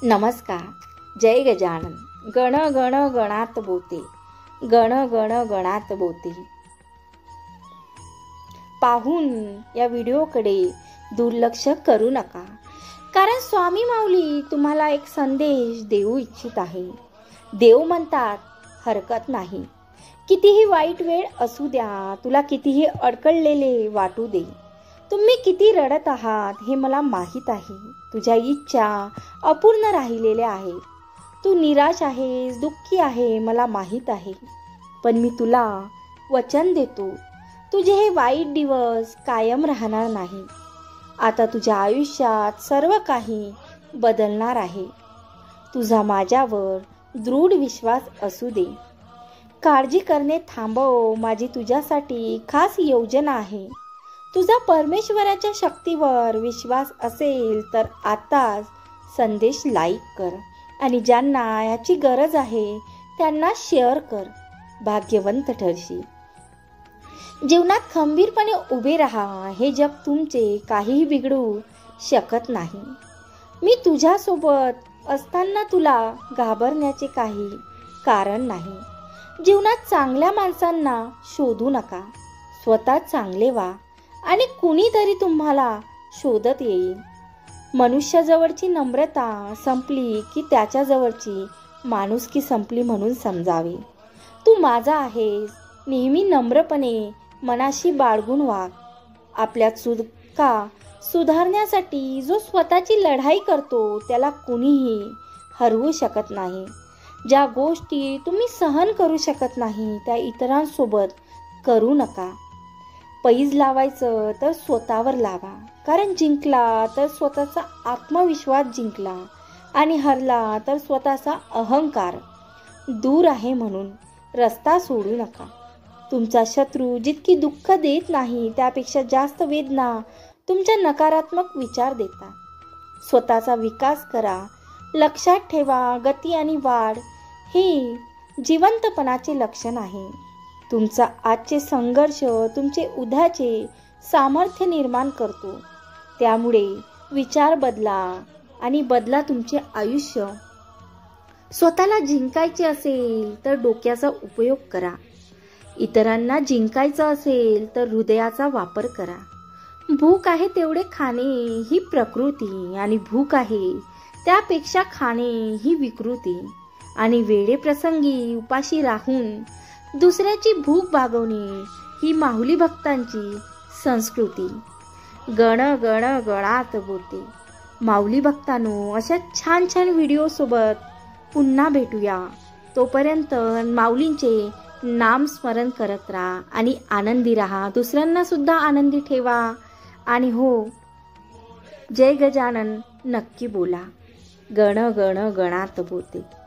नमस्कार. जय गजानन. गण गण गणात बोते, गण गण गणात बोते. पाहून या व्हिडिओकडे दुर्लक्ष करू नका, कारण स्वामी माऊली तुम्हाला एक संदेश देऊ इच्छित आहे. देव म्हणतात हरकत नाही, कितीही वाईट वेळ असू द्या, तुला कितीही अडकळलेले वाटू दे, तुम्ही किती रडत आहात हे मला माहीत आहे. तुझ्या इच्छा अपूर्ण राहिलेल्या आहेत, तू निराश आहेस, दुःखी आहे, मला माहीत आहे. पण मी तुला वचन देतो, तुझे हे वाईट दिवस कायम राहणार नाही. आता तुझ्या आयुष्यात सर्व काही बदलणार आहे. तुझा माझ्यावर दृढ विश्वास असू दे. काळजी करणे थांबव, माझी तुझ्यासाठी खास योजना आहे. तुझा परमेश्वराच्या शक्तीवर विश्वास असेल तर आताच संदेश लाईक कर आणि ज्यांना याची गरज आहे त्यांना शेअर कर. भाग्यवंत ठरशील. जीवनात खंबीरपणे उभे राहा. हे जग तुमचे काहीही बिघडू शकत नाही. मी तुझ्यासोबत असताना तुला घाबरण्याचे काही कारण नाही. जीवनात चांगल्या माणसांना शोधू नका, स्वतः चांगले व्हा आणि कुणीतरी तुम्हाला शोधत येईल. मनुष्याजवळची नम्रता संपली की त्याच्याजवळची माणुसकी संपली म्हणून समजावे. तू माझा आहेस, नेहमी नम्रपणे मनाशी बाळगून वाग. आपल्या चुका सुधारण्यासाठी जो स्वतःची लढाई करतो त्याला कुणीही हरवू शकत नाही. ज्या गोष्टी तुम्ही सहन करू शकत नाही त्या इतरांसोबत करू नका. पैज लावायचं तर स्वतःवर लावा, कारण जिंकला तर स्वतःचा आत्मविश्वास जिंकला आणि हरला तर स्वतःचा अहंकार. दूर आहे म्हणून रस्ता सोडू नका. तुमचा शत्रू जितकी दुःख देत नाही त्यापेक्षा जास्त वेदना तुमच्या नकारात्मक विचार देतात. स्वतःचा विकास करा. लक्षात ठेवा, गती आणि वाढ हे जिवंतपणाचे लक्षण आहे. तुमचा आजचे संघर्ष तुमचे उद्याचे सामर्थ्य निर्माण करतो. त्यामुळे विचार बदला आणि बदला तुमचे आयुष्य. स्वतःला जिंकायचे असेल तर डोक्याचा उपयोग करा. इतरांना जिंकायचं असेल तर हृदयाचा वापर करा. भूक आहे तेवढे खाणे ही प्रकृती आणि भूक आहे त्यापेक्षा खाणे ही विकृती आणि वेळेप्रसंगी उपाशी राहून दुसऱ्याची भूक भागवणे ही माऊली भक्तांची संस्कृती. गण गण गणात बोते. माऊली भक्तांनो, अशा छान छान व्हिडिओसोबत पुन्हा भेटूया. तोपर्यंत माऊलींचे नाम स्मरण करत राहा आणि आनंदी राहा. दुसऱ्यांना सुद्धा आनंदी ठेवा. आणि हो, जय गजानन नक्की बोला. गण गण गणात बोते.